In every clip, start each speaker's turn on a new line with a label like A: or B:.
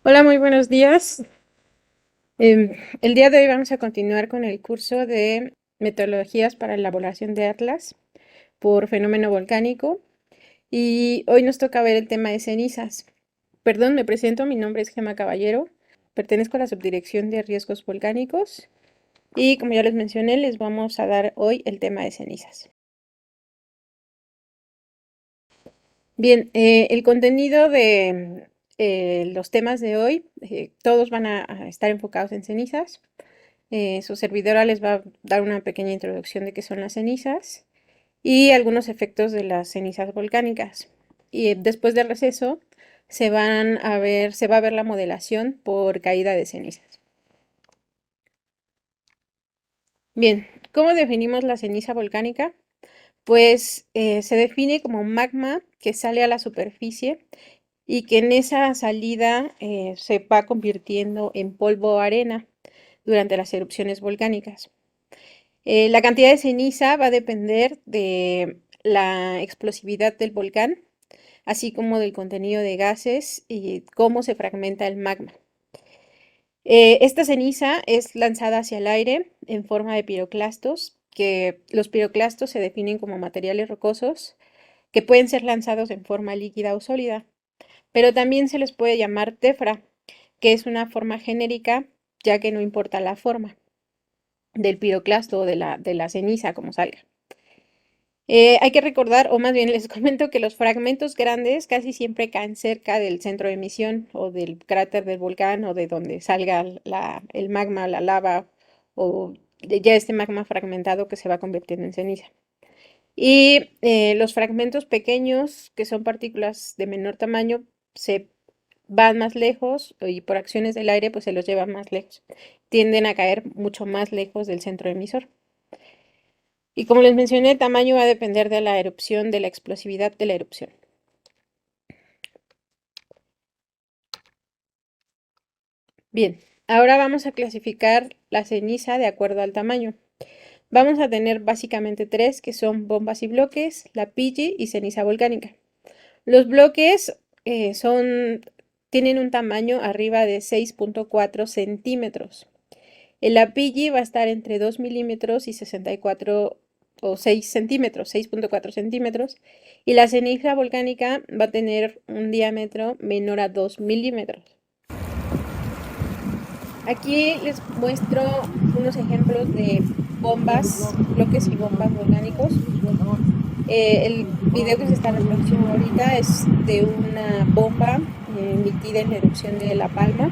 A: Hola, muy buenos días. El día de hoy vamos a continuar con el curso de metodologías para la elaboración de atlas por fenómeno volcánico y hoy nos toca ver el tema de cenizas. Perdón, me presento, mi nombre es Gema Caballero, pertenezco a la subdirección de riesgos volcánicos y como ya les mencioné, les vamos a dar hoy el tema de cenizas. Bien, el contenido de los temas de hoy, todos van a estar enfocados en cenizas. Su servidora les va a dar una pequeña introducción de qué son las cenizas y algunos efectos de las cenizas volcánicas. Y después del receso se va a ver la modelación por caída de cenizas. Bien, ¿cómo definimos la ceniza volcánica? Pues se define como magma que sale a la superficie y que en esa salida se va convirtiendo en polvo o arena durante las erupciones volcánicas. La cantidad de ceniza va a depender de la explosividad del volcán, así como del contenido de gases y cómo se fragmenta el magma. Esta ceniza es lanzada hacia el aire en forma de piroclastos, que los piroclastos se definen como materiales rocosos que pueden ser lanzados en forma líquida o sólida, pero también se les puede llamar tefra, que es una forma genérica, ya que no importa la forma del piroclasto o de la ceniza como salga. Hay que recordar, o más bien les comento que los fragmentos grandes casi siempre caen cerca del centro de emisión o del cráter del volcán o de donde salga el magma, la lava o ya este magma fragmentado que se va convirtiendo en ceniza. Y los fragmentos pequeños, que son partículas de menor tamaño, se van más lejos y por acciones del aire pues se los lleva más lejos. Tienden a caer mucho más lejos del centro emisor. Y como les mencioné, el tamaño va a depender de la erupción, de la explosividad de la erupción. Bien, ahora vamos a clasificar la ceniza de acuerdo al tamaño. Vamos a tener básicamente tres, que son bombas y bloques, la lapilli y ceniza volcánica. Los bloques tienen un tamaño arriba de 6.4 centímetros. El lapilli va a estar entre 2 milímetros y 64 o 6 centímetros, 6.4 centímetros. Y la ceniza volcánica va a tener un diámetro menor a 2 milímetros. Aquí les muestro unos ejemplos de bombas, bloques y bombas volcánicos. El video que se está reproduciendo ahorita es de una bomba emitida en la erupción de La Palma.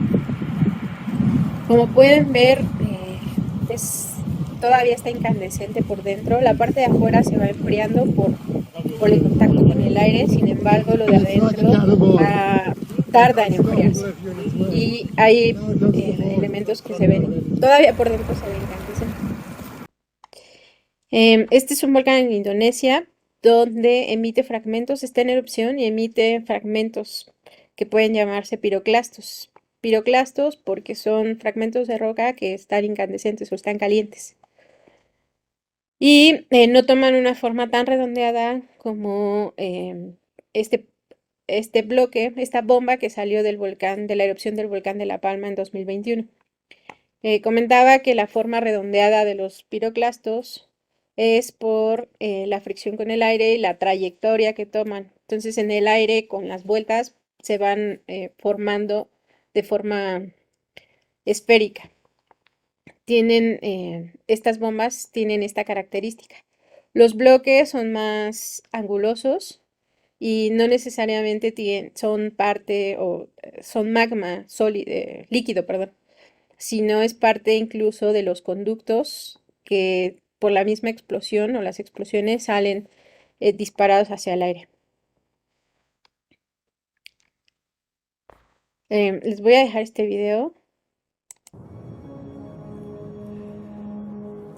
A: Como pueden ver, todavía está incandescente por dentro. La parte de afuera se va enfriando por el contacto con el aire, sin embargo, lo de adentro tarda en enfriarse. Y hay elementos que se ven, todavía por dentro se ven incandescentes. Este es un volcán en Indonesia donde emite fragmentos, está en erupción y emite fragmentos que pueden llamarse piroclastos. Piroclastos porque son fragmentos de roca que están incandescentes o están calientes. Y no toman una forma tan redondeada como este, este bloque, esta bomba que salió del volcán, de la erupción del volcán de La Palma en 2021. Comentaba que la forma redondeada de los piroclastos es por la fricción con el aire y la trayectoria que toman. Entonces en el aire con las vueltas se van formando de forma esférica. Estas bombas tienen esta característica. Los bloques son más angulosos y no necesariamente son parte o son magma sólido, líquido, perdón, sino es parte incluso de los conductos que por la misma explosión o las explosiones salen disparados hacia el aire. Les voy a dejar este video.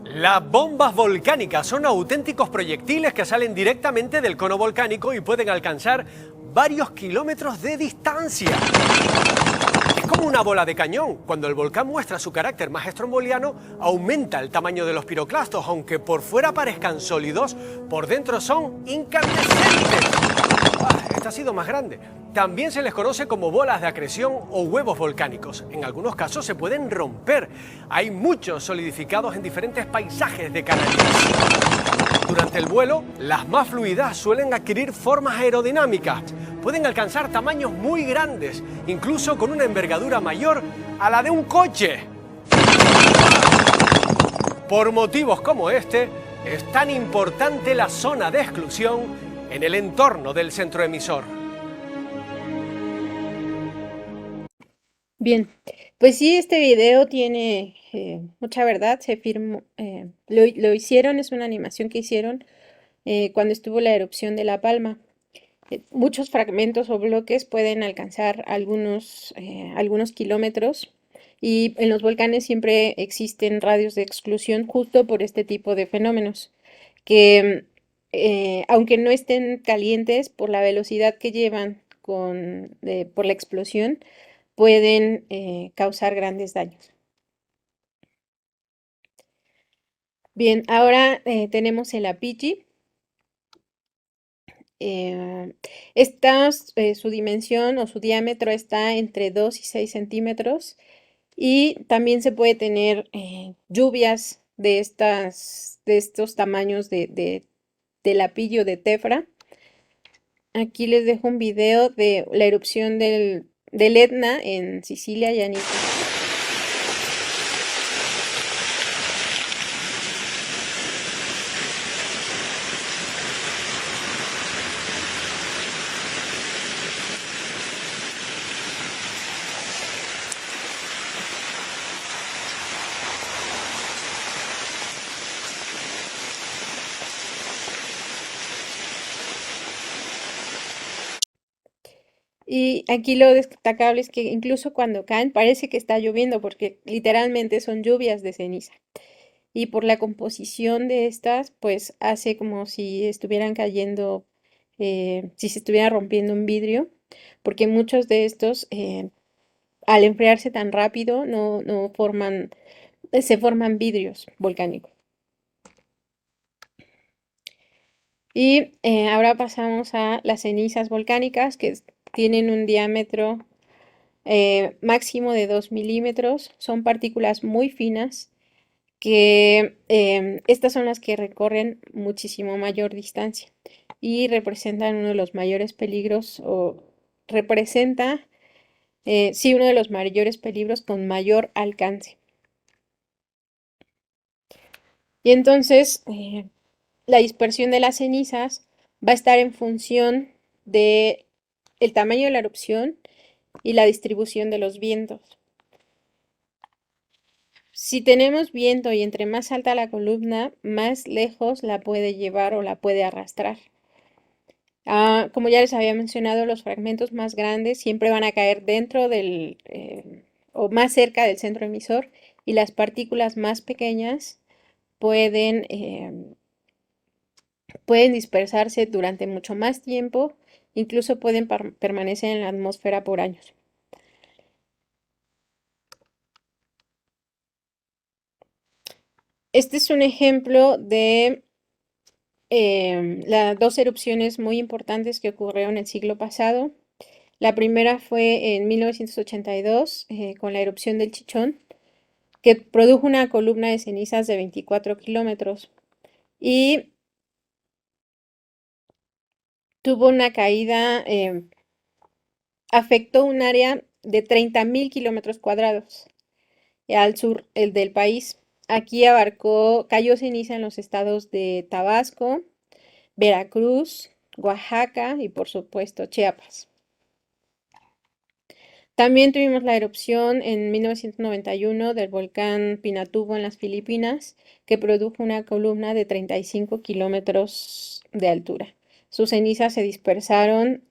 B: Las bombas volcánicas son auténticos proyectiles que salen directamente del cono volcánico y pueden alcanzar varios kilómetros de distancia. Es como una bola de cañón. Cuando el volcán muestra su carácter más estromboliano, aumenta el tamaño de los piroclastos, aunque por fuera parezcan sólidos, por dentro son incandescentes. Este ha sido más grande. También se les conoce como bolas de acreción o huevos volcánicos. En algunos casos se pueden romper. Hay muchos solidificados en diferentes paisajes de Canarias. Durante el vuelo, las más fluidas suelen adquirir formas aerodinámicas. Pueden alcanzar tamaños muy grandes, incluso con una envergadura mayor a la de un coche. Por motivos como este, es tan importante la zona de exclusión en el entorno del centro emisor.
A: Bien, pues sí, este video tiene mucha verdad, lo hicieron, es una animación que hicieron cuando estuvo la erupción de La Palma. Muchos fragmentos o bloques pueden alcanzar algunos kilómetros y en los volcanes siempre existen radios de exclusión justo por este tipo de fenómenos que aunque no estén calientes por la velocidad que llevan por la explosión, pueden causar grandes daños. Bien, ahora tenemos el Apigi. Su dimensión o su diámetro está entre 2 y 6 centímetros y también se puede tener lluvias de estos tamaños del Apillo de Tefra. Aquí les dejo un video de la erupción del Etna en Sicilia y en Italia. Y aquí lo destacable es que incluso cuando caen parece que está lloviendo porque literalmente son lluvias de ceniza. Y por la composición de estas, pues hace como si estuvieran cayendo, si se estuviera rompiendo un vidrio, porque muchos de estos, al enfriarse tan rápido, no forman, se forman vidrios volcánicos. Y ahora pasamos a las cenizas volcánicas que tienen un diámetro máximo de 2 milímetros. Son partículas muy finas que estas son las que recorren muchísimo mayor distancia y representan uno de los mayores peligros o representa, sí, uno de los mayores peligros con mayor alcance. Y entonces, la dispersión de las cenizas va a estar en función de el tamaño de la erupción y la distribución de los vientos. Si tenemos viento y entre más alta la columna, más lejos la puede llevar o la puede arrastrar. Como ya les había mencionado, los fragmentos más grandes siempre van a caer dentro o más cerca del centro emisor y las partículas más pequeñas pueden dispersarse durante mucho más tiempo, incluso pueden permanecer en la atmósfera por años. Este es un ejemplo de las dos erupciones muy importantes que ocurrieron el siglo pasado. La primera fue en 1982 con la erupción del Chichón, que produjo una columna de cenizas de 24 kilómetros y tuvo una caída, afectó un área de 30.000 kilómetros cuadrados al sur del país. Aquí cayó ceniza en los estados de Tabasco, Veracruz, Oaxaca y por supuesto Chiapas. También tuvimos la erupción en 1991 del volcán Pinatubo en las Filipinas, que produjo una columna de 35 kilómetros de altura. Sus cenizas se dispersaron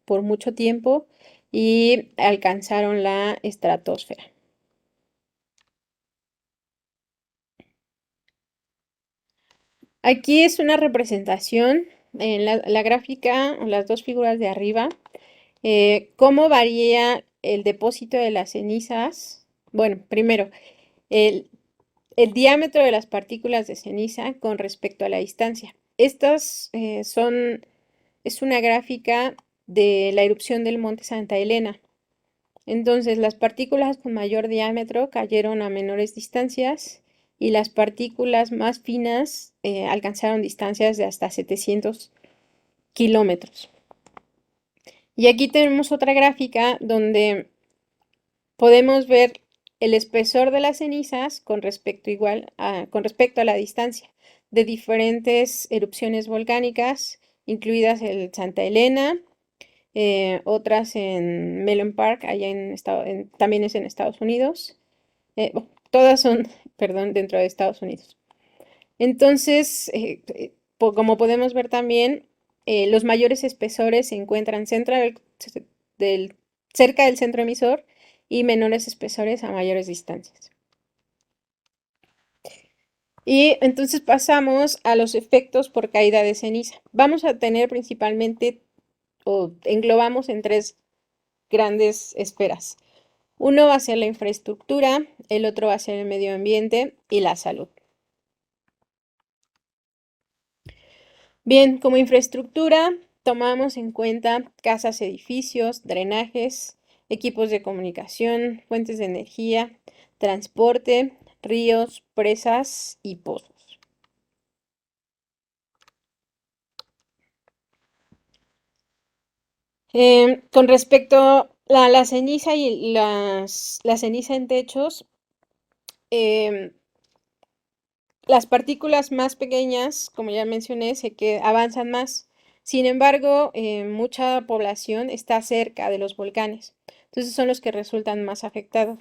A: por mucho tiempo y alcanzaron la estratosfera. Aquí es una representación en la gráfica, las dos figuras de arriba, cómo varía el depósito de las cenizas. Bueno, primero, el diámetro de las partículas de ceniza con respecto a la distancia. Es una gráfica de la erupción del monte Santa Elena. Entonces, las partículas con mayor diámetro cayeron a menores distancias y las partículas más finas alcanzaron distancias de hasta 700 kilómetros. Y aquí tenemos otra gráfica donde podemos ver el espesor de las cenizas con respecto a la distancia de diferentes erupciones volcánicas, incluidas el Santa Elena, otras en Melon Park, allá también es en Estados Unidos. Todas son, perdón, dentro de Estados Unidos. Entonces, como podemos ver también, los mayores espesores se encuentran del- cerca del centro emisor y menores espesores a mayores distancias. Y entonces pasamos a los efectos por caída de ceniza. Vamos a tener principalmente, o englobamos en tres grandes esferas. Uno va a ser la infraestructura, el otro va a ser el medio ambiente y la salud. Bien, como infraestructura, tomamos en cuenta casas, edificios, drenajes, equipos de comunicación, fuentes de energía, transporte, ríos, presas y pozos. Con respecto a la ceniza y la ceniza en techos, em, las partículas más pequeñas, como ya mencioné, avanzan más. Sin embargo, mucha población está cerca de los volcanes. Entonces son los que resultan más afectados.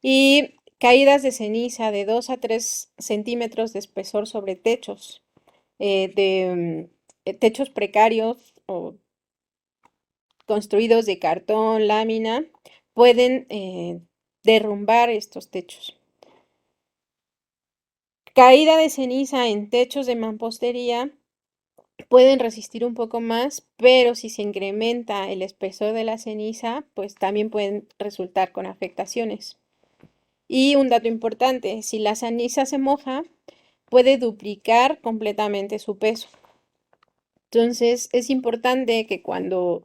A: Y caídas de ceniza de 2 a 3 centímetros de espesor sobre techos, techos precarios o construidos de cartón, lámina, pueden derrumbar estos techos. Caída de ceniza en techos de mampostería pueden resistir un poco más, pero si se incrementa el espesor de la ceniza, pues también pueden resultar con afectaciones. Y un dato importante, si la ceniza se moja, puede duplicar completamente su peso. Entonces es importante que cuando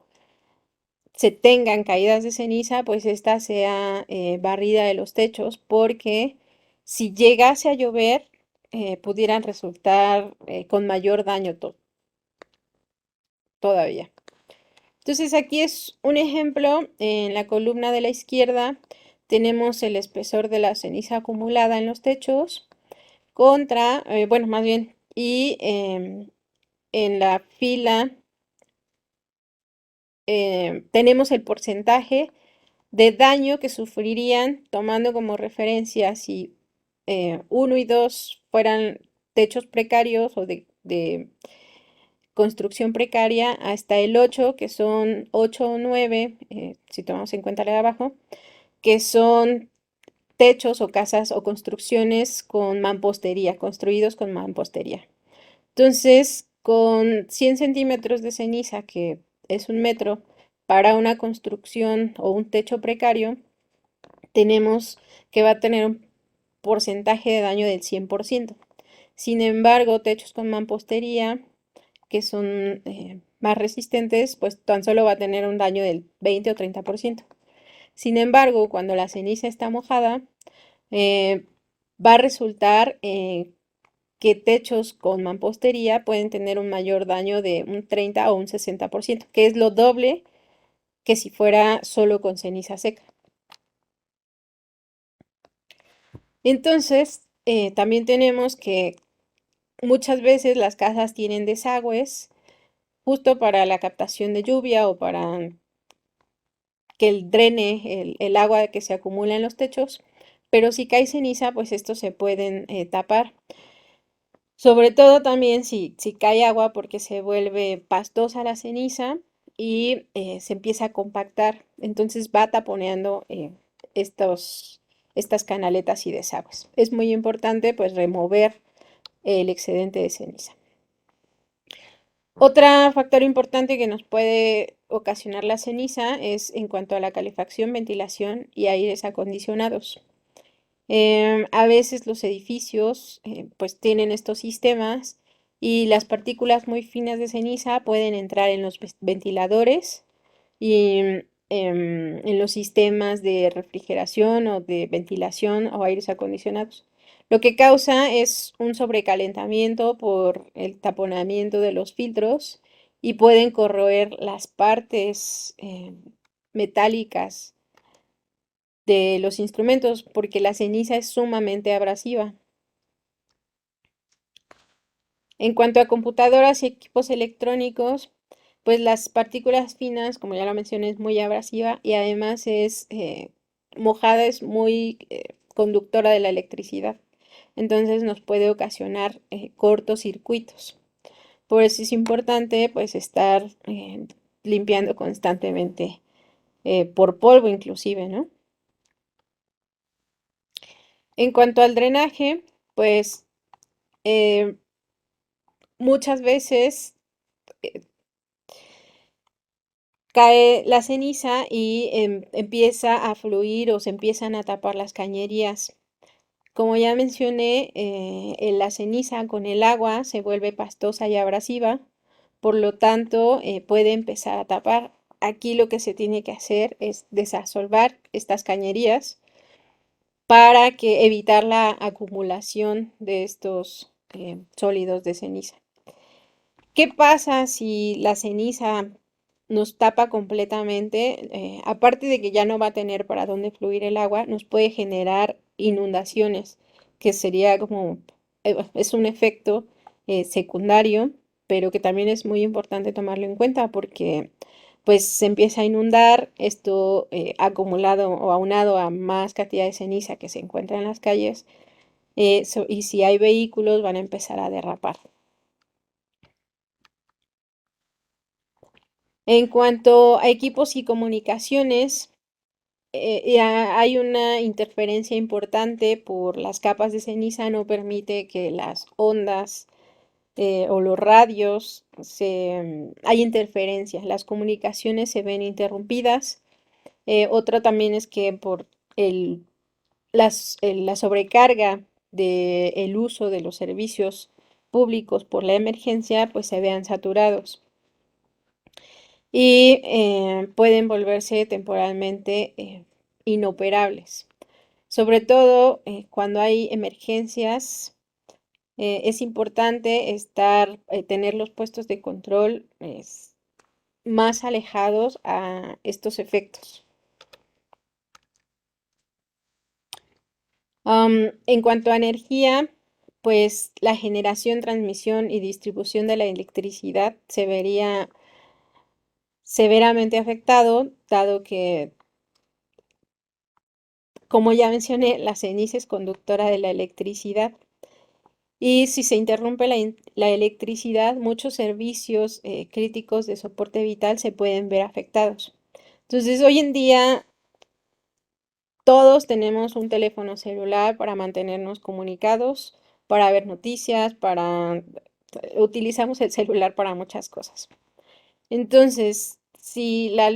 A: se tengan caídas de ceniza, pues esta sea barrida de los techos, porque si llegase a llover, pudieran resultar con mayor daño todavía. Entonces aquí es un ejemplo, en la columna de la izquierda tenemos el espesor de la ceniza acumulada en los techos contra, bueno, más bien, y en la fila tenemos el porcentaje de daño que sufrirían tomando como referencia si 1 y 2 fueran techos precarios o de construcción precaria, hasta el 8, que son 8 o 9, si tomamos en cuenta la de abajo, que son techos o casas o construcciones con mampostería, construidos con mampostería. Entonces, con 100 centímetros de ceniza, que es 1 metro, para una construcción o un techo precario, tenemos que va a tener un porcentaje de daño del 100%. Sin embargo, techos con mampostería, que son más resistentes, pues tan solo va a tener un daño del 20 o 30%. Sin embargo, cuando la ceniza está mojada, eh, va a resultar que techos con mampostería pueden tener un mayor daño de un 30 o un 60%, que es lo doble que si fuera solo con ceniza seca. Entonces, también tenemos que muchas veces las casas tienen desagües justo para la captación de lluvia o para que drene el agua que se acumula en los techos, pero si cae ceniza, pues estos se pueden tapar. Sobre todo también si cae agua porque se vuelve pastosa la ceniza y se empieza a compactar, entonces va taponeando estas canaletas y desagües. Es muy importante pues remover el excedente de ceniza. Otro factor importante que nos puede ocasionar la ceniza es en cuanto a la calefacción, ventilación y aires acondicionados. A veces los edificios pues tienen estos sistemas y las partículas muy finas de ceniza pueden entrar en los ventiladores y en los sistemas de refrigeración o de ventilación o aires acondicionados. Lo que causa es un sobrecalentamiento por el taponamiento de los filtros y pueden corroer las partes metálicas de los instrumentos porque la ceniza es sumamente abrasiva. En cuanto a computadoras y equipos electrónicos, pues las partículas finas, como ya lo mencioné, es muy abrasiva y además es mojada, es muy conductora de la electricidad. Entonces nos puede ocasionar cortocircuitos. Por eso es importante pues estar limpiando constantemente por polvo inclusive, ¿no? En cuanto al drenaje, pues eh, muchas veces cae la ceniza y empieza a fluir o se empiezan a tapar las cañerías. Como ya mencioné, la ceniza con el agua se vuelve pastosa y abrasiva, por lo tanto puede empezar a tapar. Aquí lo que se tiene que hacer es desasolvar estas cañerías para que evitar la acumulación de estos sólidos de ceniza. ¿Qué pasa si la ceniza nos tapa completamente? Aparte de que ya no va a tener para dónde fluir el agua, nos puede generar inundaciones, que sería como, es un efecto secundario, pero que también es muy importante tomarlo en cuenta porque pues se empieza a inundar, esto acumulado o aunado a más cantidad de ceniza que se encuentra en las calles, y si hay vehículos van a empezar a derrapar. En cuanto a equipos y comunicaciones, hay una interferencia importante por las capas de ceniza, no permite que las ondas o los radios hay interferencias, las comunicaciones se ven interrumpidas. Otra también es que por el, la sobrecarga del uso de los servicios públicos por la emergencia, pues se vean saturados y pueden volverse temporalmente inoperables. Sobre todo cuando hay emergencias, es importante tener los puestos de control más alejados a estos efectos. En cuanto a energía, pues la generación, transmisión y distribución de la electricidad se vería severamente afectado, dado que, como ya mencioné, la ceniza es conductora de la electricidad. Y si se interrumpe la electricidad, muchos servicios críticos de soporte vital se pueden ver afectados. Entonces, hoy en día todos tenemos un teléfono celular para mantenernos comunicados, para ver noticias, utilizamos el celular para muchas cosas. Entonces, si la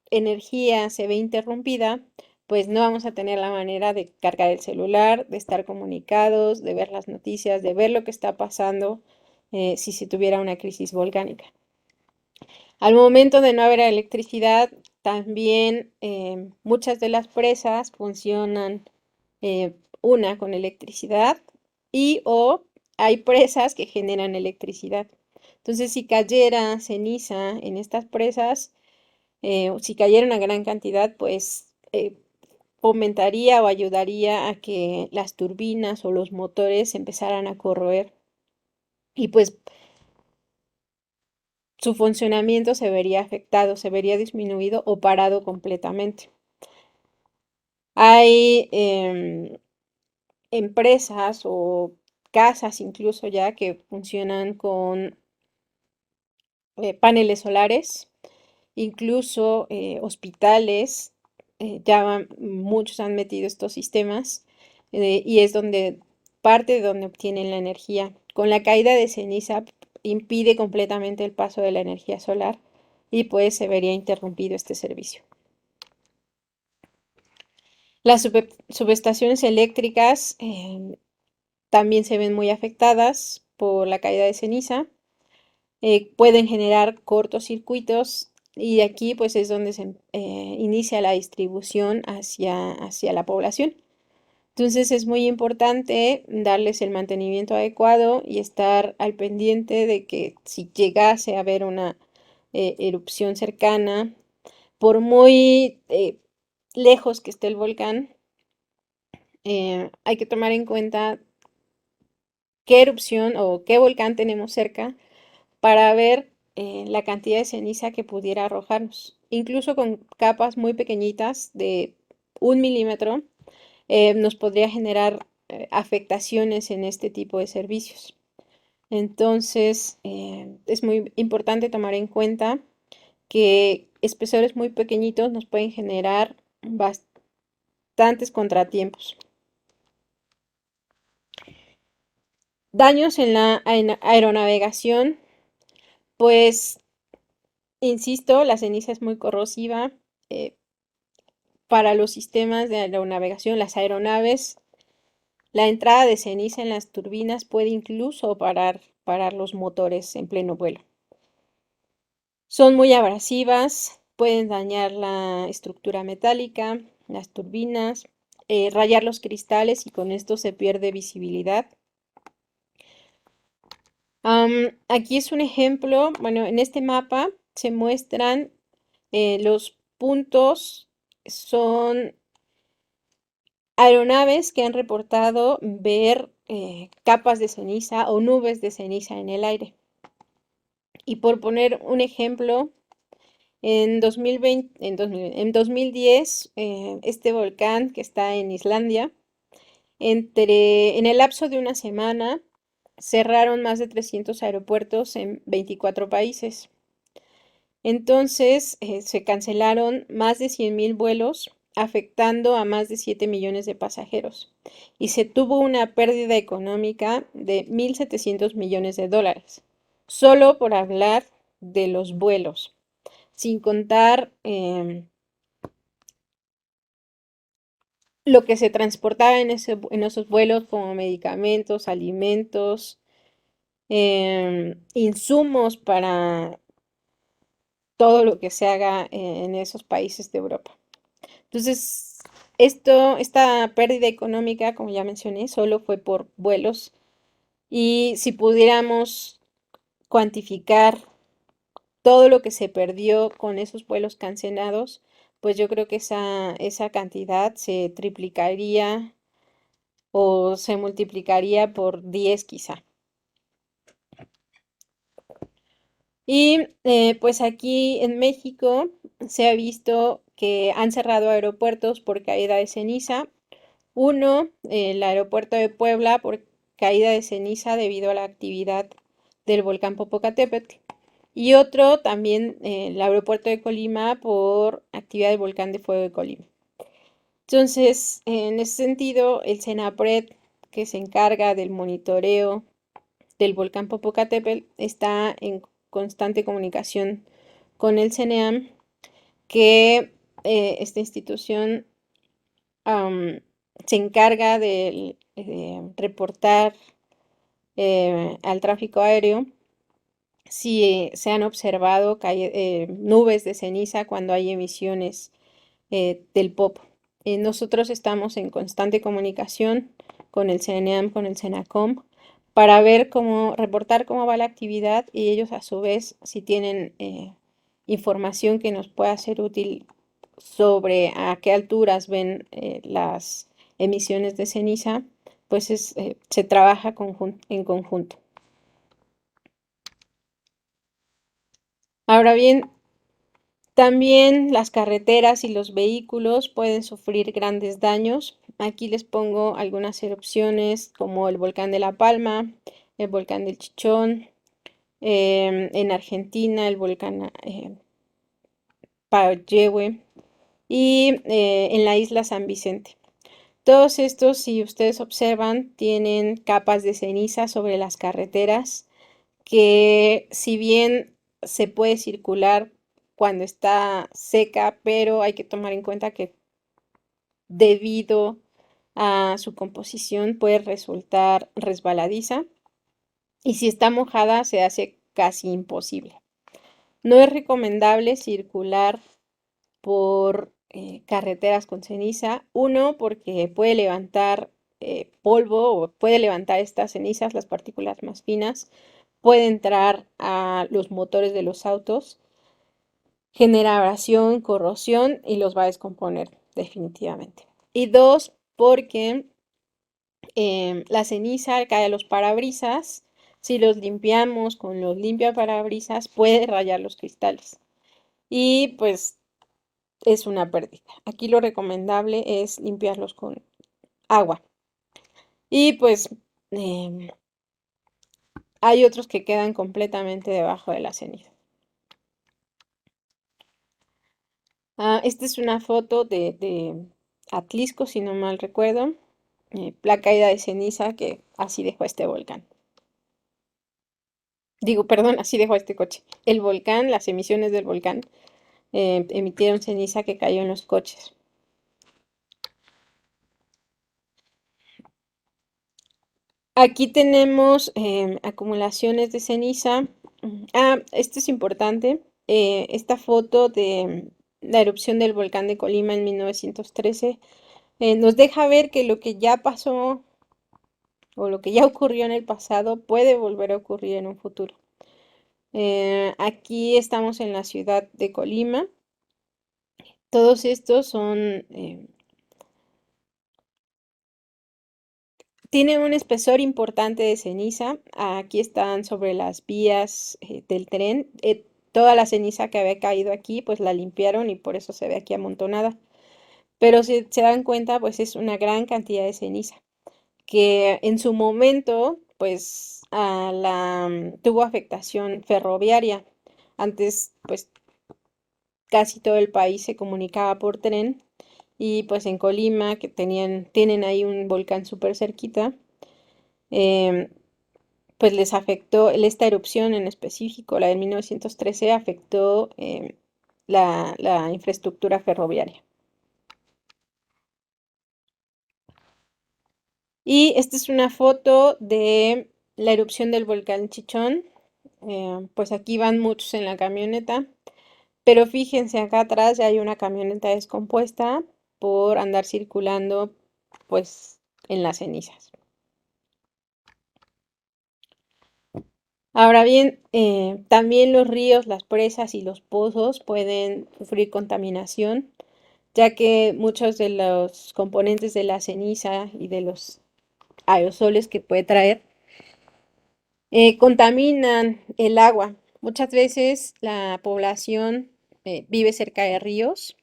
A: energía se ve interrumpida, pues no vamos a tener la manera de cargar el celular, de estar comunicados, de ver las noticias, de ver lo que está pasando si se tuviera una crisis volcánica. Al momento de no haber electricidad, también muchas de las presas funcionan una con electricidad y o hay presas que generan electricidad. Entonces, si cayera ceniza en estas presas, si cayera una gran cantidad, pues fomentaría o ayudaría a que las turbinas o los motores empezaran a corroer y pues su funcionamiento se vería afectado, se vería disminuido o parado completamente. Hay empresas o casas incluso ya que funcionan con paneles solares, incluso hospitales, ya muchos han metido estos sistemas y es donde parte de donde obtienen la energía. Con la caída de ceniza impide completamente el paso de la energía solar y pues se vería interrumpido este servicio. Las subestaciones eléctricas también se ven muy afectadas por la caída de ceniza, pueden generar cortocircuitos y aquí pues es donde se inicia la distribución hacia la población. Entonces es muy importante darles el mantenimiento adecuado y estar al pendiente de que si llegase a haber una erupción cercana, por muy lejos que esté el volcán, hay que tomar en cuenta qué erupción o qué volcán tenemos cerca para ver la cantidad de ceniza que pudiera arrojarnos. Incluso con capas muy pequeñitas de 1 milímetro, nos podría generar afectaciones en este tipo de servicios. Entonces, es muy importante tomar en cuenta que espesores muy pequeñitos nos pueden generar bastantes contratiempos. Daños en la aeronavegación, pues, insisto, la ceniza es muy corrosiva. eh, para los sistemas de aeronavegación, las aeronaves, la entrada de ceniza en las turbinas puede incluso parar los motores en pleno vuelo. Son muy abrasivas, pueden dañar la estructura metálica, las turbinas, rayar los cristales y con esto se pierde visibilidad. Aquí es un ejemplo, bueno, en este mapa se muestran los puntos, son aeronaves que han reportado ver capas de ceniza o nubes de ceniza en el aire. Y por poner un ejemplo, en 2010, este volcán que está en Islandia, en el lapso de una semana, cerraron más de 300 aeropuertos en 24 países. Entonces, se cancelaron más de 100.000 vuelos, afectando a más de 7 millones de pasajeros. Y se tuvo una pérdida económica de 1.700 millones de dólares, solo por hablar de los vuelos, sin contar lo que se transportaba en esos vuelos como medicamentos, alimentos, insumos para todo lo que se haga en esos países de Europa. Entonces, esta pérdida económica, como ya mencioné, solo fue por vuelos. Y si pudiéramos cuantificar todo lo que se perdió con esos vuelos cancelados, pues yo creo que esa cantidad se triplicaría o se multiplicaría por 10 quizá. Y pues aquí en México se ha visto que han cerrado aeropuertos por caída de ceniza. Uno, el aeropuerto de Puebla por caída de ceniza debido a la actividad del volcán Popocatépetl. Y otro también el aeropuerto de Colima por actividad del volcán de fuego de Colima. Entonces, en ese sentido, el CENAPRED, que se encarga del monitoreo del volcán Popocatépetl, está en constante comunicación con el CENEAM, que esta institución se encarga de reportar al tráfico aéreo si se han observado nubes de ceniza cuando hay emisiones del POP. Nosotros estamos en constante comunicación con el CNEAM, con el CENACOM, para ver reportar cómo va la actividad y ellos a su vez, si tienen información que nos pueda ser útil sobre a qué alturas ven las emisiones de ceniza, pues se trabaja en conjunto. Ahora bien, también las carreteras y los vehículos pueden sufrir grandes daños. Aquí les pongo algunas erupciones como el volcán de La Palma, el volcán del Chichón, en Argentina el volcán Payehue y en la isla San Vicente. Todos estos, si ustedes observan, tienen capas de ceniza sobre las carreteras que si bien se puede circular cuando está seca, pero hay que tomar en cuenta que debido a su composición puede resultar resbaladiza. y si está mojada se hace casi imposible. No es recomendable circular por carreteras con ceniza. Uno, porque puede levantar polvo o puede levantar estas cenizas, las partículas más finas, puede entrar a los motores de los autos, genera abrasión, corrosión y los va a descomponer definitivamente. Y dos, porque la ceniza cae a los parabrisas. Si los limpiamos con los limpiaparabrisas, puede rayar los cristales. Y pues es una pérdida. Aquí lo recomendable es limpiarlos con agua. Y pues hay otros que quedan completamente debajo de la ceniza. Esta es una foto de Atlisco, si no mal recuerdo. La caída de ceniza que así dejó este volcán. Digo, perdón, así dejó este coche. El volcán, las emisiones del volcán emitieron ceniza que cayó en los coches. Aquí tenemos acumulaciones de ceniza. Esto es importante. Esta foto de la erupción del volcán de Colima en 1913 nos deja ver que lo que ya pasó o lo que ya ocurrió en el pasado puede volver a ocurrir en un futuro. Aquí estamos en la ciudad de Colima. Todos estos son tiene un espesor importante de ceniza. Aquí están sobre las vías del tren. Toda la ceniza que había caído aquí, pues la limpiaron y por eso se ve aquí amontonada. Pero si se dan cuenta, pues es una gran cantidad de ceniza que en su momento, pues tuvo afectación ferroviaria. Antes, pues casi todo el país se comunicaba por tren y pues en Colima, que tienen ahí un volcán súper cerquita, em, pues les afectó, esta erupción en específico, la de 1913, afectó la infraestructura ferroviaria. Y esta es una foto de la erupción del volcán Chichón. Pues aquí van muchos en la camioneta, pero fíjense acá atrás ya hay una camioneta descompuesta por andar circulando pues en las cenizas. Ahora bien, también los ríos, las presas y los pozos pueden sufrir contaminación, ya que muchos de los componentes de la ceniza y de los aerosoles que puede traer contaminan el agua. Muchas veces la población vive cerca de ríos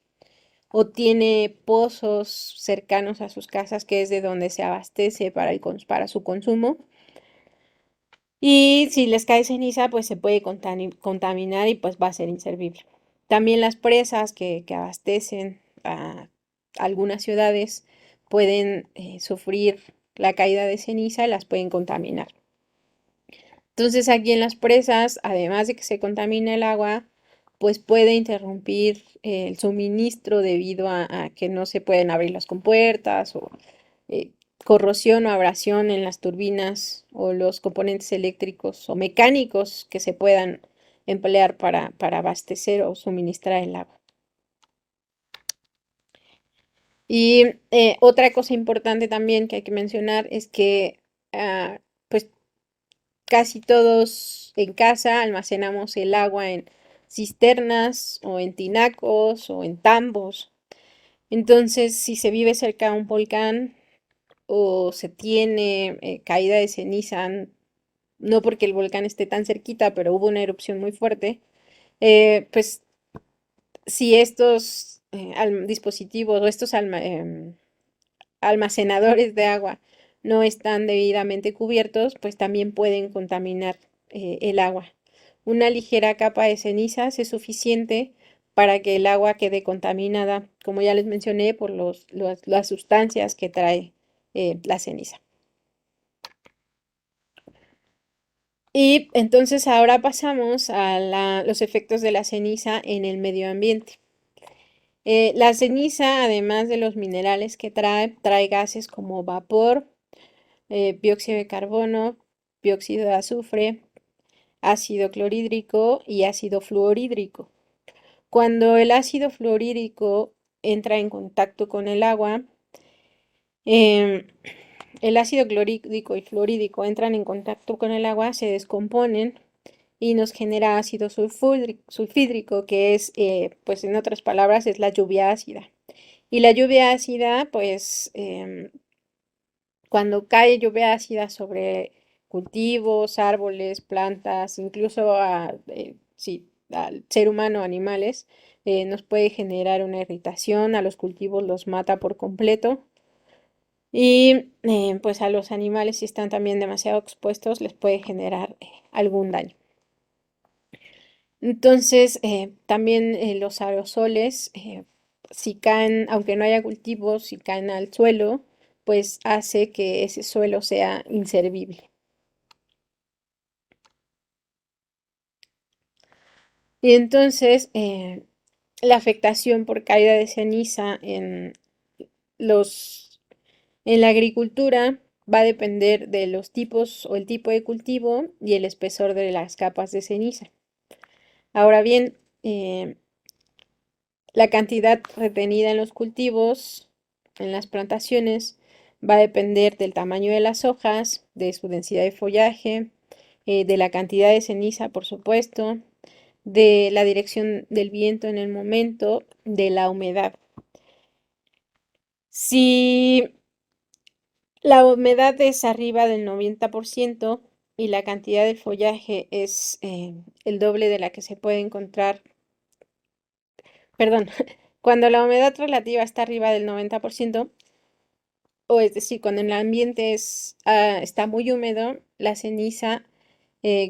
A: o tiene pozos cercanos a sus casas, que es de donde se abastece para su consumo. Y si les cae ceniza, pues se puede contaminar y pues va a ser inservible. También las presas que abastecen a algunas ciudades pueden sufrir la caída de ceniza y las pueden contaminar. Entonces aquí en las presas, además de que se contamina el agua, pues puede interrumpir el suministro debido a que no se pueden abrir las compuertas o eh, corrosión o abrasión en las turbinas o los componentes eléctricos o mecánicos que se puedan emplear para abastecer o suministrar el agua. Y otra cosa importante también que hay que mencionar es que pues casi todos en casa almacenamos el agua en cisternas o en tinacos o en tambos. Entonces, si se vive cerca de un volcán o se tiene caída de ceniza, no porque el volcán esté tan cerquita, pero hubo una erupción muy fuerte, pues si estos dispositivos o estos almacenadores de agua no están debidamente cubiertos, pues también pueden contaminar el agua. Una ligera capa de cenizas es suficiente para que el agua quede contaminada, como ya les mencioné, por las sustancias que trae la ceniza. Y entonces ahora pasamos a los efectos de la ceniza en el medio ambiente. La ceniza, además de los minerales que trae gases como vapor, dióxido de carbono, dióxido de azufre, ácido clorhídrico y ácido fluorhídrico. Cuando el ácido fluorhídrico entra en contacto con el agua, em, el ácido clorhídrico y fluorhídrico entran en contacto con el agua, se descomponen y nos genera ácido sulfídrico, que es, pues en otras palabras, es la lluvia ácida. Y la lluvia ácida, pues cuando cae lluvia ácida sobre cultivos, árboles, plantas, incluso sí, al ser humano, animales, nos puede generar una irritación, a los cultivos los mata por completo y pues a los animales si están también demasiado expuestos les puede generar algún daño. Entonces, también los aerosoles, si caen, aunque no haya cultivos, si caen al suelo, pues hace que ese suelo sea inservible. Y entonces, la afectación por caída de ceniza los, en la agricultura va a depender de los tipos o el tipo de cultivo y el espesor de las capas de ceniza. Ahora bien, la cantidad retenida en los cultivos, en las plantaciones, va a depender del tamaño de las hojas, de su densidad de follaje, de la cantidad de ceniza, por supuesto, de la dirección del viento en el momento, de la humedad. Si la humedad es arriba del 90% y la cantidad de follaje es el doble de la que se puede encontrar, perdón, cuando la humedad relativa está arriba del 90%, o es decir, cuando el ambiente está muy húmedo, la ceniza,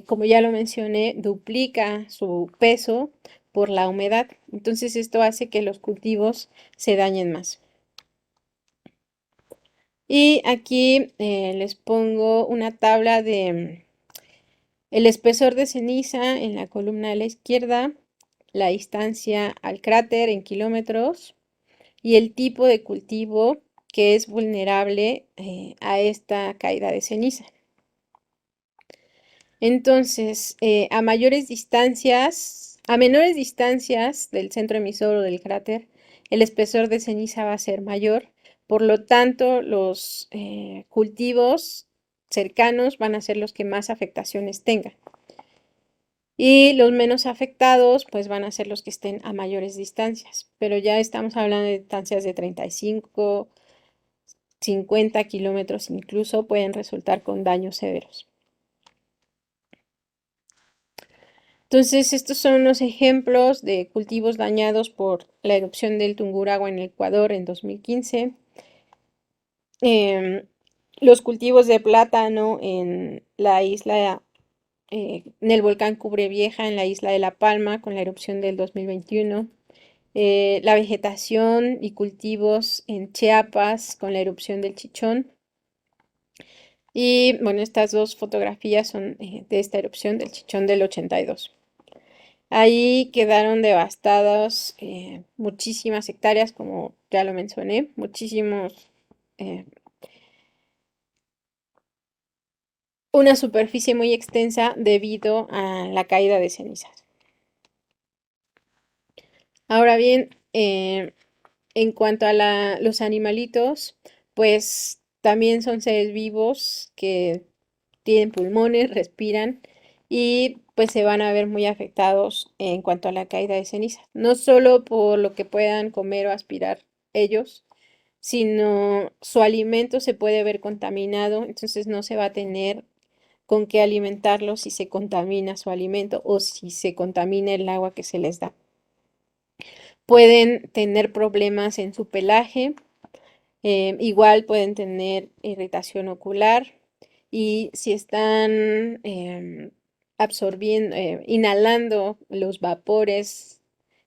A: como ya lo mencioné, duplica su peso por la humedad. Entonces esto hace que los cultivos se dañen más. Y aquí les pongo una tabla de el espesor de ceniza en la columna de la izquierda, la distancia al cráter en kilómetros y el tipo de cultivo que es vulnerable a esta caída de ceniza. Entonces, a mayores distancias, a menores distancias del centro emisor o del cráter, el espesor de ceniza va a ser mayor. Por lo tanto, los cultivos cercanos van a ser los que más afectaciones tengan. Y los menos afectados, pues van a ser los que estén a mayores distancias. Pero ya estamos hablando de distancias de 35, 50 kilómetros incluso, pueden resultar con daños severos. Entonces, estos son unos ejemplos de cultivos dañados por la erupción del Tungurahua en Ecuador en 2015. Los cultivos de plátano en la isla, en el volcán Cubrevieja, en la isla de La Palma, con la erupción del 2021. La vegetación y cultivos en Chiapas, con la erupción del Chichón. Y bueno, estas dos fotografías son de esta erupción del Chichón del 82. Ahí quedaron devastadas muchísimas hectáreas, como ya lo mencioné, eh, una superficie muy extensa debido a la caída de cenizas. Ahora bien, en cuanto a los animalitos, pues también son seres vivos que tienen pulmones, respiran y pues se van a ver muy afectados en cuanto a la caída de ceniza. No solo por lo que puedan comer o aspirar ellos, sino su alimento se puede ver contaminado, entonces no se va a tener con qué alimentarlos si se contamina su alimento o si se contamina el agua que se les da. Pueden tener problemas en su pelaje, igual pueden tener irritación ocular y si están absorbiendo, inhalando los vapores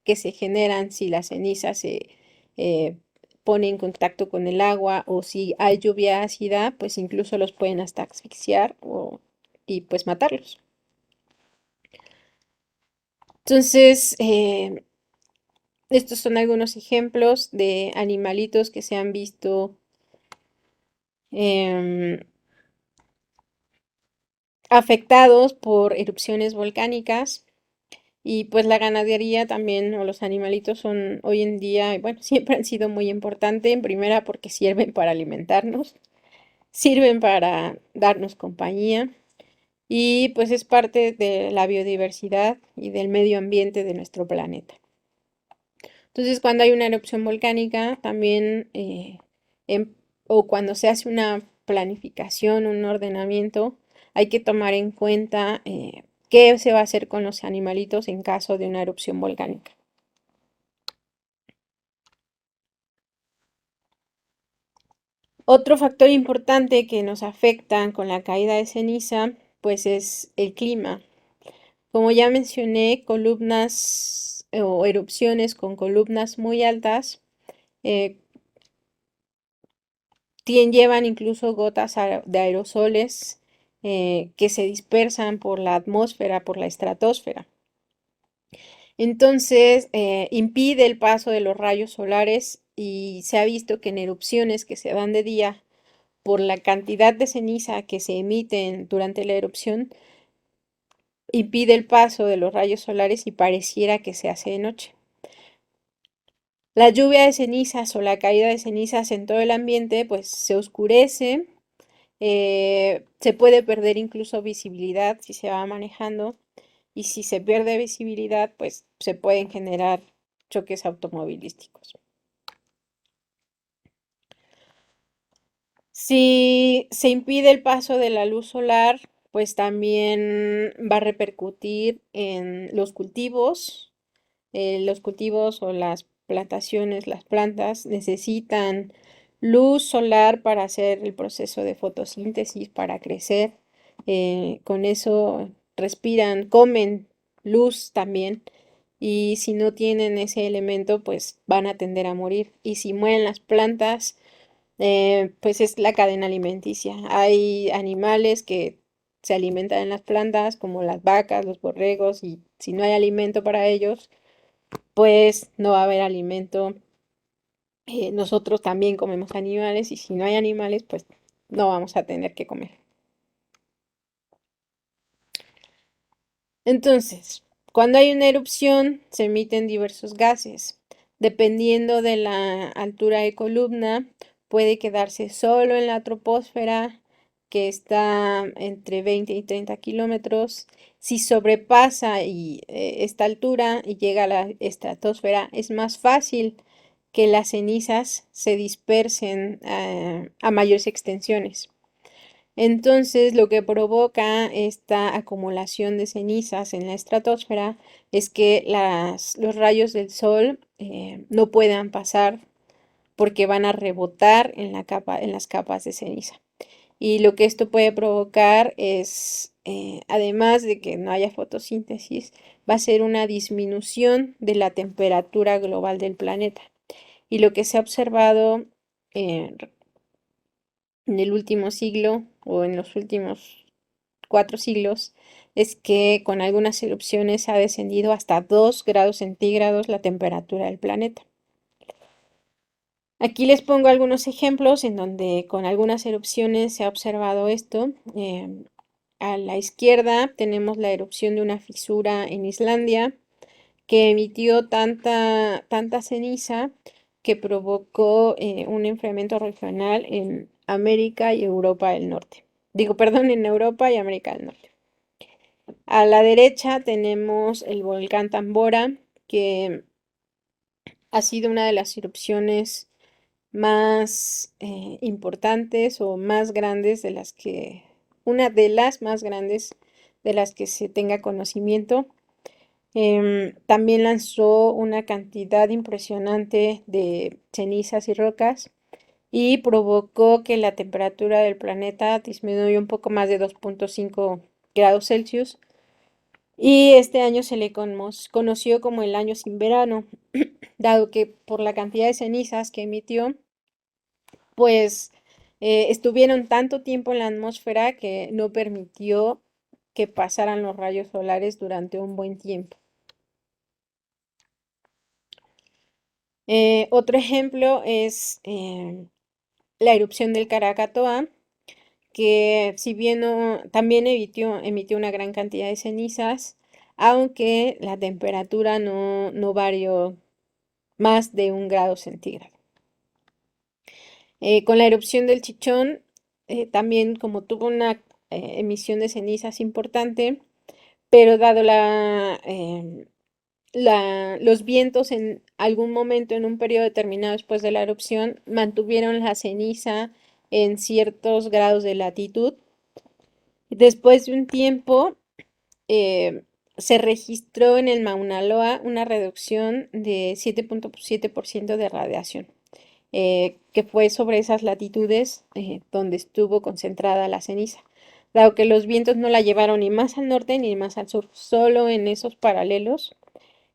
A: que se generan si la ceniza se eh, pone en contacto con el agua o si hay lluvia ácida, pues incluso los pueden hasta asfixiar y pues matarlos. Entonces, estos son algunos ejemplos de animalitos que se han visto em, afectados por erupciones volcánicas. Y pues la ganadería también, o los animalitos son hoy en día, y bueno, siempre han sido muy importantes. En primera porque sirven para alimentarnos, sirven para darnos compañía y pues es parte de la biodiversidad y del medio ambiente de nuestro planeta. Entonces, cuando hay una erupción volcánica, también, em- o cuando se hace una planificación, un ordenamiento, hay que tomar en cuenta qué se va a hacer con los animalitos en caso de una erupción volcánica. Otro factor importante que nos afecta con la caída de ceniza, pues es el clima. Como ya mencioné, columnas o erupciones con columnas muy altas eh, llevan incluso gotas de aerosoles que se dispersan por la atmósfera, por la estratosfera. Entonces, impide el paso de los rayos solares y se ha visto que en erupciones que se dan de día, por la cantidad de ceniza que se emiten durante la erupción, impide el paso de los rayos solares y pareciera que se hace de noche. La lluvia de cenizas o la caída de cenizas en todo el ambiente, pues se oscurece, se puede perder incluso visibilidad si se va manejando y si se pierde visibilidad, pues se pueden generar choques automovilísticos. Si se impide el paso de la luz solar, pues también va a repercutir en los cultivos o las plantaciones, las plantas necesitan luz solar para hacer el proceso de fotosíntesis, para crecer. Con eso respiran, comen luz también. Y si no tienen ese elemento, pues van a tender a morir. Y si mueren las plantas, pues es la cadena alimenticia. Hay animales que se alimentan en las plantas, como las vacas, los borregos, y si no hay alimento para ellos, pues no va a haber alimento. Nosotros también comemos animales y si no hay animales, pues no vamos a tener que comer. Entonces, cuando hay una erupción, se emiten diversos gases. Dependiendo de la altura de columna, puede quedarse solo en la troposfera, que está entre 20 y 30 kilómetros. Si sobrepasa esta altura y llega a la estratosfera, es más fácil que las cenizas se dispersen a mayores extensiones. Entonces, lo que provoca esta acumulación de cenizas en la estratosfera es que los rayos del sol no puedan pasar porque van a rebotar en en las capas de ceniza. Y lo que esto puede provocar es, además de que no haya fotosíntesis, va a ser una disminución de la temperatura global del planeta. Y lo que se ha observado eh, en el último siglo o en los últimos 4 siglos es que con algunas erupciones ha descendido hasta 2 grados centígrados la temperatura del planeta. Aquí les pongo algunos ejemplos en donde con algunas erupciones se ha observado esto. A la izquierda tenemos la erupción de una fisura en Islandia que emitió tanta ceniza que provocó un enfriamiento regional en América y Europa del Norte. Digo, perdón, en Europa y América del Norte. A la derecha tenemos el volcán Tambora, que ha sido una de las erupciones más importantes o más grandes una de las más grandes de las que se tenga conocimiento. También lanzó una cantidad impresionante de cenizas y rocas y provocó que la temperatura del planeta disminuyó un poco más de 2,5 grados Celsius. Y este año se le conoció como el año sin verano, dado que por la cantidad de cenizas que emitió, pues estuvieron tanto tiempo en la atmósfera que no permitió que pasaran los rayos solares durante un buen tiempo. Otro ejemplo es la erupción del Krakatoa, que si bien también emitió una gran cantidad de cenizas, aunque la temperatura no varió más de 1 grado centígrado. Con la erupción del Chichón, también como tuvo una emisión de cenizas importante, pero dado los vientos en algún momento, en un periodo determinado después de la erupción, mantuvieron la ceniza en ciertos grados de latitud. Después de un tiempo, eh, se registró en el Mauna Loa una reducción de 7.7% de radiación, que fue sobre esas latitudes donde estuvo concentrada la ceniza, dado que los vientos no la llevaron ni más al norte ni más al sur, solo en esos paralelos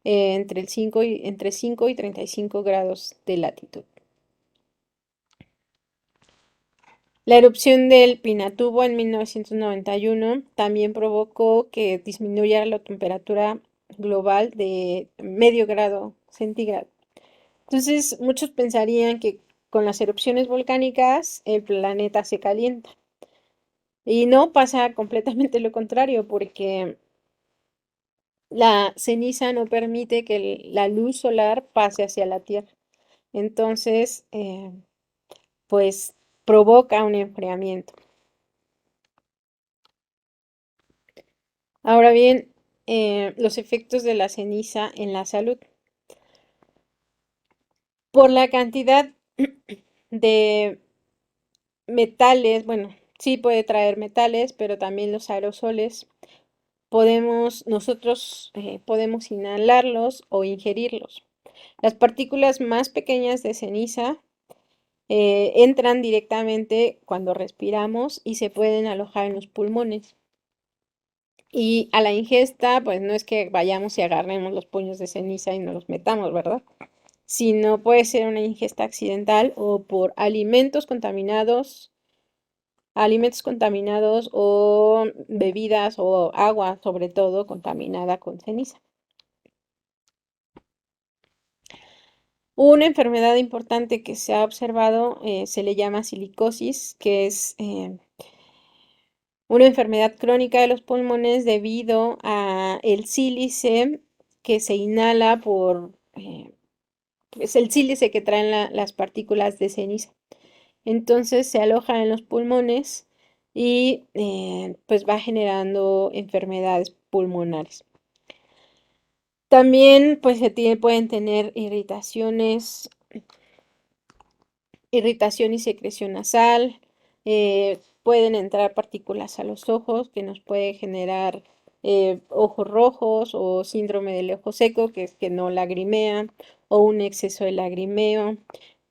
A: entre 5 y 35 grados de latitud. La erupción del Pinatubo en 1991 también provocó que disminuyera la temperatura global de medio grado centígrado. Entonces, muchos pensarían que con las erupciones volcánicas el planeta se calienta. Y no, pasa completamente lo contrario, porque la ceniza no permite que la luz solar pase hacia la Tierra. Entonces, pues provoca un enfriamiento. Ahora bien, los efectos de la ceniza en la salud. Por la cantidad de metales, bueno, sí puede traer metales, pero también los aerosoles, nosotros podemos inhalarlos o ingerirlos. Las partículas más pequeñas de ceniza entran directamente cuando respiramos y se pueden alojar en los pulmones. Y a la ingesta, pues no es que vayamos y agarremos los puños de ceniza y nos los metamos, ¿verdad? Sino puede ser una ingesta accidental o por alimentos contaminados o bebidas o agua, sobre todo, contaminada con ceniza. Una enfermedad importante que se ha observado se le llama silicosis, que es una enfermedad crónica de los pulmones debido a el sílice que se inhala es el sílice que traen las partículas de ceniza. Entonces se aloja en los pulmones y pues va generando enfermedades pulmonares. También pues pueden tener irritación y secreción nasal, pueden entrar partículas a los ojos que nos puede generar ojos rojos o síndrome del ojo seco, que es que no lagrimea, o un exceso de lagrimeo,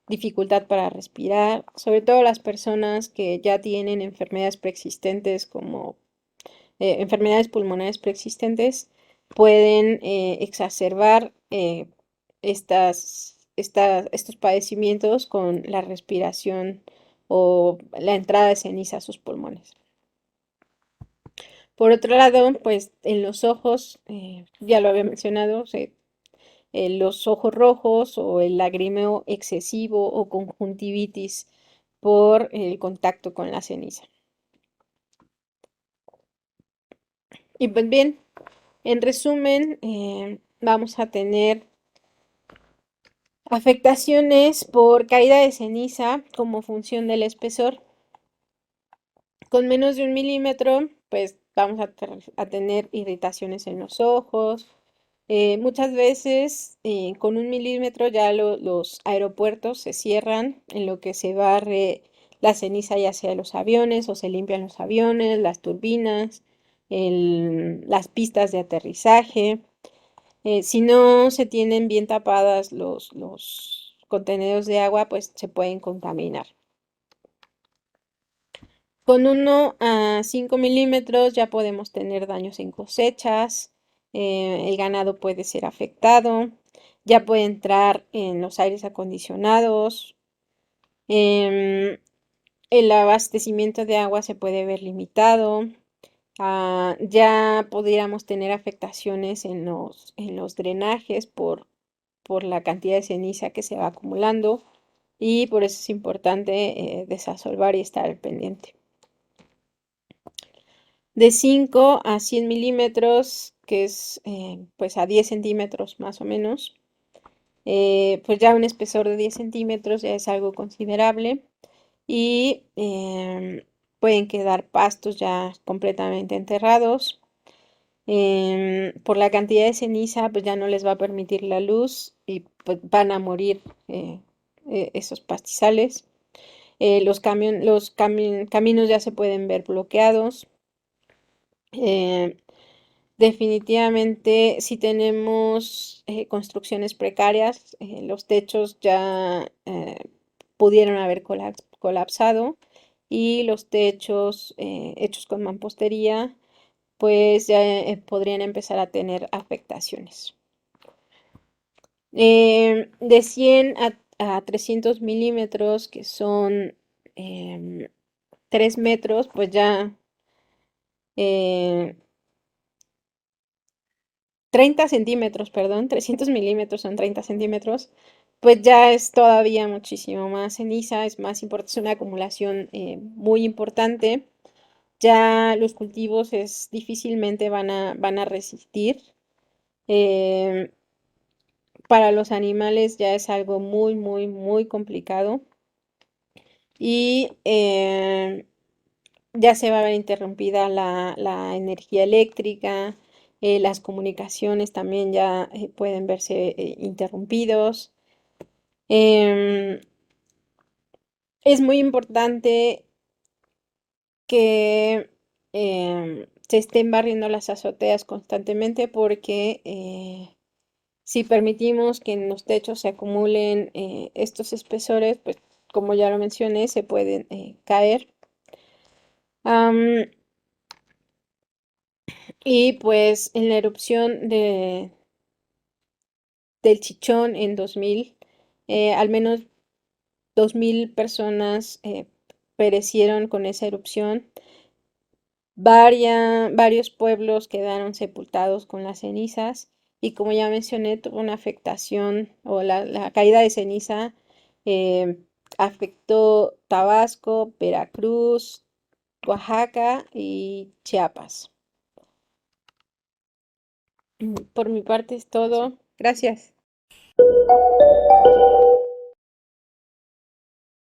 A: dificultad para respirar, sobre todo las personas que ya tienen enfermedades preexistentes como enfermedades pulmonares preexistentes, pueden exacerbar estos padecimientos con la respiración o la entrada de ceniza a sus pulmones. Por otro lado, pues en los ojos, ya lo había mencionado, los ojos rojos o el lagrimeo excesivo o conjuntivitis por el contacto con la ceniza. Y pues bien, en resumen, vamos a tener afectaciones por caída de ceniza como función del espesor. Con menos de 1 milímetro, pues vamos a tener irritaciones en los ojos. Muchas veces con 1 milímetro ya los aeropuertos se cierran en lo que se barre la ceniza ya sea de los aviones o se limpian los aviones, las turbinas, las pistas de aterrizaje. Si no se tienen bien tapadas los contenedores de agua, pues se pueden contaminar. Con 1 a 5 milímetros ya podemos tener daños en cosechas, el ganado puede ser afectado, ya puede entrar en los aires acondicionados, el abastecimiento de agua se puede ver limitado, ya podríamos tener afectaciones en los drenajes por la cantidad de ceniza que se va acumulando y por eso es importante desasolvar y estar al pendiente. De 5 a 100 milímetros, que es pues a 10 centímetros más o menos. Pues ya un espesor de 10 centímetros ya es algo considerable y pueden quedar pastos ya completamente enterrados. Por la cantidad de ceniza, pues ya no les va a permitir la luz y pues van a morir esos pastizales. Caminos ya se pueden ver bloqueados. Eh, Definitivamente, si tenemos construcciones precarias, los techos ya pudieron haber colapsado y los techos hechos con mampostería, pues ya podrían empezar a tener afectaciones. De 100 a 300 milímetros, que son 3 metros, pues ya eh, 30 centímetros, perdón, 300 milímetros son 30 centímetros, pues ya es todavía muchísimo más ceniza, es más importante, es una acumulación muy importante. Ya los cultivos difícilmente van a resistir. eh, para los animales ya es algo muy, muy, muy complicado. Y ya se va a ver interrumpida la energía eléctrica, las comunicaciones también ya pueden verse interrumpidos. Em, es muy importante que se estén barriendo las azoteas constantemente porque si permitimos que en los techos se acumulen estos espesores, pues como ya lo mencioné, se pueden caer. Am, y pues en la erupción del Chichón en 2000, al menos 2000 personas perecieron con esa erupción. Varios pueblos quedaron sepultados con las cenizas y como ya mencioné, tuvo una afectación o la caída de ceniza eh, afectó Tabasco, Veracruz, Oaxaca y Chiapas. Por mi parte es todo. Gracias.